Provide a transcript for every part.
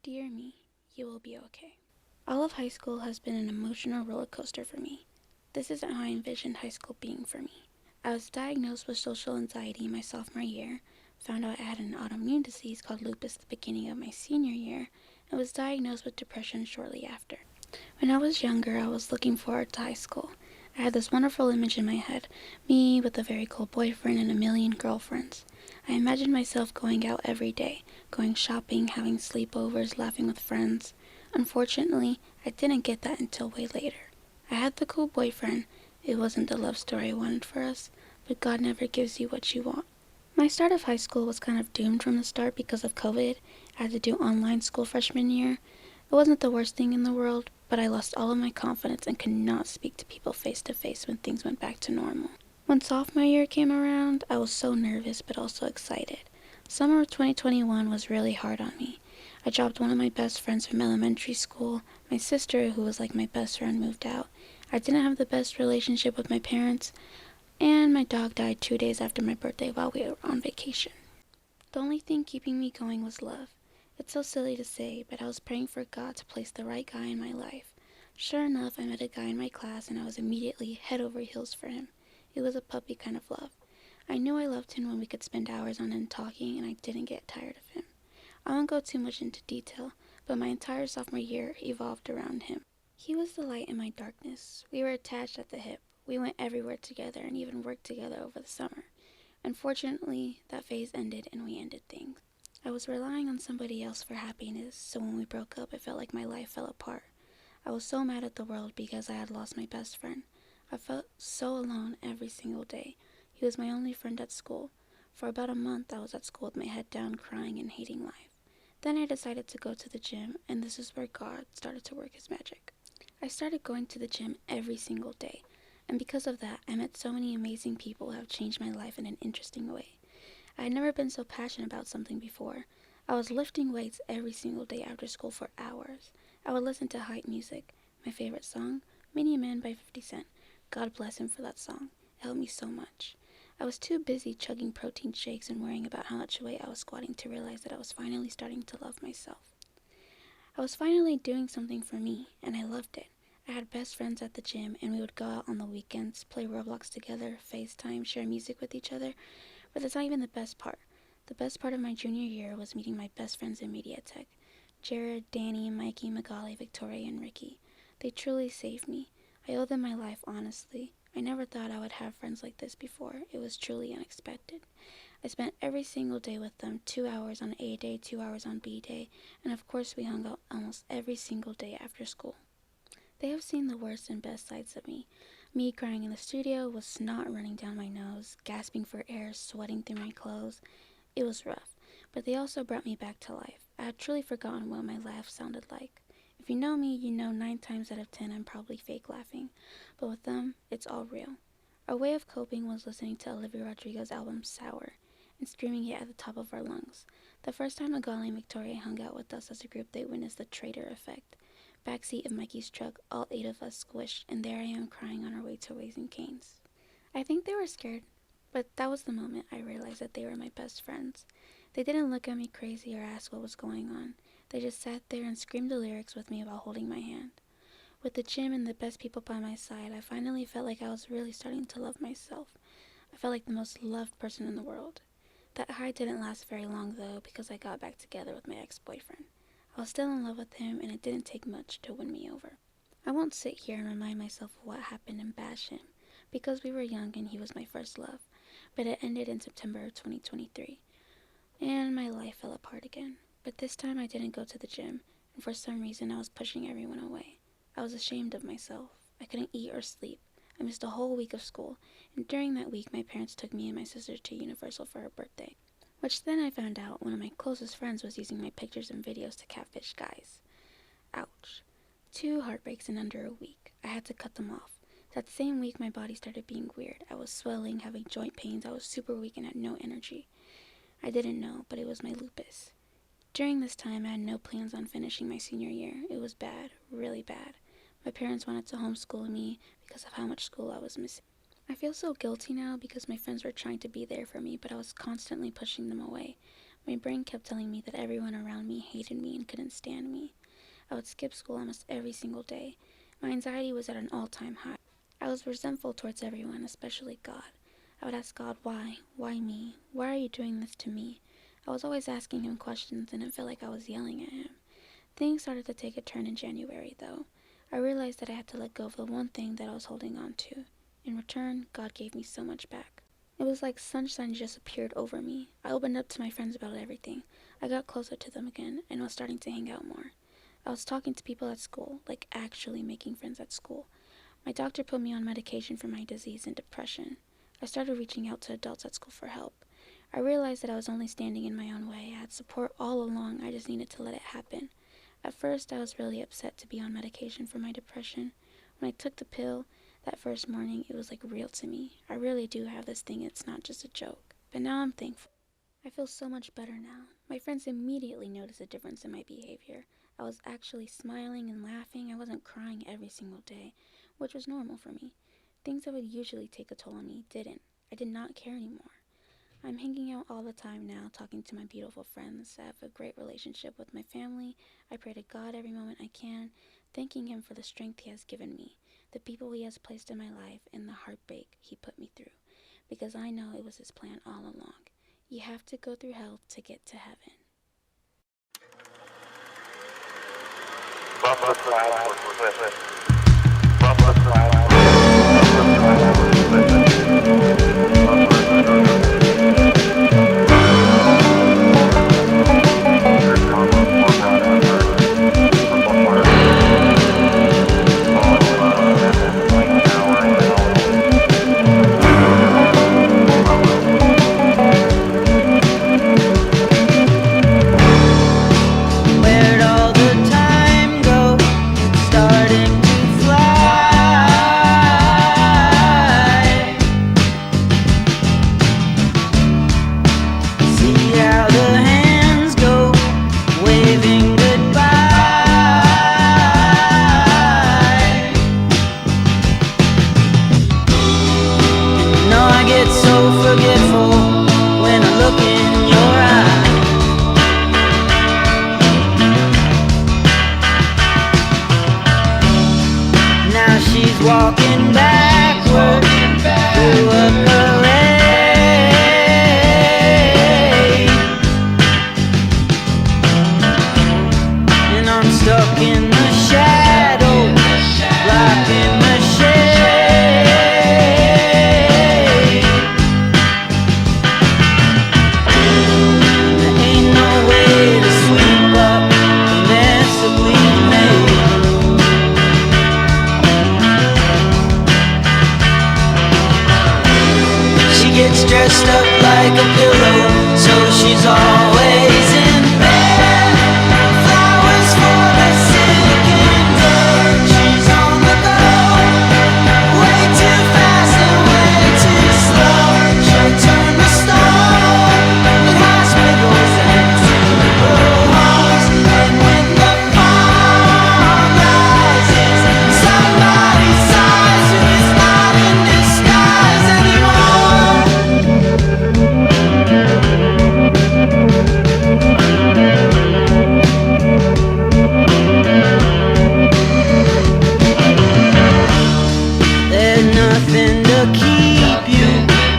Dear me, you will be okay. All of high school has been an emotional roller coaster for me. This isn't how I envisioned high school being for me. I was diagnosed with social anxiety my sophomore year, found out I had an autoimmune disease called lupus at the beginning of my senior year, and was diagnosed with depression shortly after. When I was younger, I was looking forward to high school. I had this wonderful image in my head, me with a very cool boyfriend and a million girlfriends. I imagined myself going out every day, going shopping, having sleepovers, laughing with friends. Unfortunately, I didn't get that until way later. I had the cool boyfriend. It wasn't the love story I wanted for us, but God never gives you what you want. My start of high school was kind of doomed from the start because of COVID. I had to do online school freshman year. It wasn't the worst thing in the world, but I lost all of my confidence and could not speak to people face to face when things went back to normal. When sophomore year came around, I was so nervous but also excited. Summer of 2021 was really hard on me. I dropped one of my best friends from elementary school. My sister, who was like my best friend, moved out. I didn't have the best relationship with my parents, and my dog died 2 days after my birthday while we were on vacation. The only thing keeping me going was love. It's so silly to say, but I was praying for God to place the right guy in my life. Sure enough, I met a guy in my class and I was immediately head over heels for him. It was a puppy kind of love. I knew I loved him when we could spend hours on end talking and I didn't get tired of him. I won't go too much into detail, but my entire sophomore year evolved around him. He was the light in my darkness. We were attached at the hip. We went everywhere together and even worked together over the summer. Unfortunately, that phase ended and we ended things. I was relying on somebody else for happiness, so when we broke up, it felt like my life fell apart. I was so mad at the world because I had lost my best friend. I felt so alone every single day. He was my only friend at school. For about a month, I was at school with my head down, crying and hating life. Then I decided to go to the gym, and this is where God started to work his magic. I started going to the gym every single day, and because of that, I met so many amazing people who have changed my life in an interesting way. I had never been so passionate about something before. I was lifting weights every single day after school for hours. I would listen to hype music. My favorite song, Mini Man by 50 Cent. God bless him for that song. It helped me so much. I was too busy chugging protein shakes and worrying about how much weight I was squatting to realize that I was finally starting to love myself. I was finally doing something for me, and I loved it. I had best friends at the gym, and we would go out on the weekends, play Roblox together, FaceTime, share music with each other. But that's not even the best part. The best part of my junior year was meeting my best friends in Media Tech. Jared, Danny, Mikey, Magali, Victoria, and Ricky. They truly saved me. I owe them my life, honestly. I never thought I would have friends like this before. It was truly unexpected. I spent every single day with them, 2 hours on A day, 2 hours on B day, and of course we hung out almost every single day after school. They have seen the worst and best sides of me. Me crying in the studio with snot running down my nose, gasping for air, sweating through my clothes. It was rough, but they also brought me back to life. I had truly forgotten what my laugh sounded like. If you know me, you know 9 times out of 10 I'm probably fake laughing, but with them, it's all real. Our way of coping was listening to Olivia Rodrigo's album Sour and screaming it at the top of our lungs. The first time Magali and Victoria hung out with us as a group, they witnessed the traitor effect. Backseat of Mikey's truck, all 8 of us squished, and there I am crying on our way to Raising Cane's. I think they were scared, but that was the moment I realized that they were my best friends. They didn't look at me crazy or ask what was going on. They just sat there and screamed the lyrics with me while holding my hand. With the gym and the best people by my side, I finally felt like I was really starting to love myself. I felt like the most loved person in the world. That high didn't last very long though, because I got back together with my ex-boyfriend. I was still in love with him, and it didn't take much to win me over. I won't sit here and remind myself of what happened and bash him, because we were young and he was my first love, but it ended in September of 2023, and my life fell apart again. But this time I didn't go to the gym, and for some reason I was pushing everyone away. I was ashamed of myself. I couldn't eat or sleep. I missed a whole week of school, and during that week my parents took me and my sister to Universal for her birthday, which then I found out one of my closest friends was using my pictures and videos to catfish guys. Ouch. 2 heartbreaks in under a week. I had to cut them off. That same week my body started being weird. I was swelling, having joint pains, I was super weak and had no energy. I didn't know, but it was my lupus. During this time I had no plans on finishing my senior year. It was bad, really bad. My parents wanted to homeschool me because of how much school I was missing. I feel so guilty now because my friends were trying to be there for me, but I was constantly pushing them away. My brain kept telling me that everyone around me hated me and couldn't stand me. I would skip school almost every single day. My anxiety was at an all-time high. I was resentful towards everyone, especially God. I would ask God, why? Why me? Why are you doing this to me? I was always asking him questions, and it felt like I was yelling at him. Things started to take a turn in January, though. I realized that I had to let go of the one thing that I was holding on to. In return, God gave me so much back. It was like sunshine just appeared over me. I opened up to my friends about everything. I got closer to them again, and was starting to hang out more. I was talking to people at school, like actually making friends at school. My doctor put me on medication for my disease and depression. I started reaching out to adults at school for help. I realized that I was only standing in my own way. I had support all along, I just needed to let it happen. At first, I was really upset to be on medication for my depression. When I took the pill that first morning, it was like real to me. I really do have this thing, it's not just a joke. But now I'm thankful. I feel so much better now. My friends immediately noticed a difference in my behavior. I was actually smiling and laughing. I wasn't crying every single day, which was normal for me. Things that would usually take a toll on me didn't. I did not care anymore. I'm hanging out all the time now, talking to my beautiful friends. I have a great relationship with my family. I pray to God every moment I can, thanking him for the strength he has given me, the people he has placed in my life, and the heartbreak he put me through, because I know it was his plan all along. You have to go through hell to get to heaven. Bumper cloud was with it. Bumper cloud was with it. Walking backward through a parade, and I'm stuck in the shadow, blocking the shade. There ain't no way to sweep up the mess that we made. Gets dressed up like a pillow, so she's always in bed. Flowers for the sick and dead. She's on the go, way too fast and way too slow. She'll turn the stone in hospitals and funeral homes. And when the fall rises, somebody sighs who is not in disguise anymore. There's nothing to keep you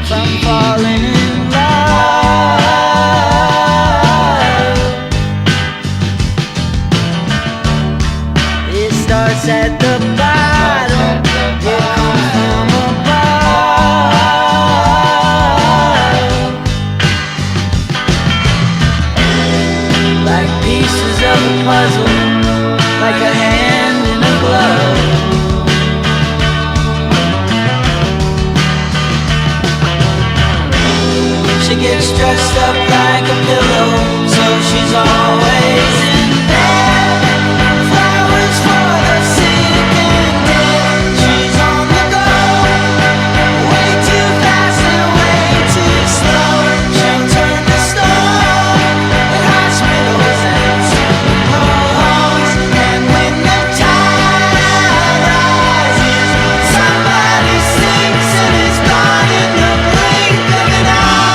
from falling in love. It starts at the bottom, it comes from above, like pieces of a puzzle, like a hand in a glove. She gets dressed up like a pillow, so she's always in bed. Flowers for the sick and dead. She's on the go, way too fast and way too slow. She'll turn to stone at hospitals and funeral homes. And when the tide rises, somebody sinks and is gone in the blink of an eye.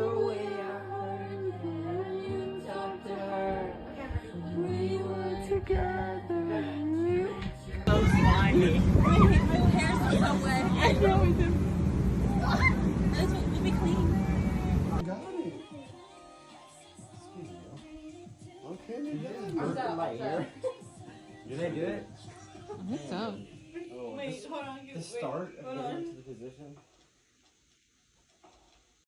way I heard you talk to her. We were together. So slimy. My hair's so wet. I know it is. Let me clean. Got it. Excuse me. Okay, you did. Did they do it? I think so. Wait, hold on. The start of getting into the position.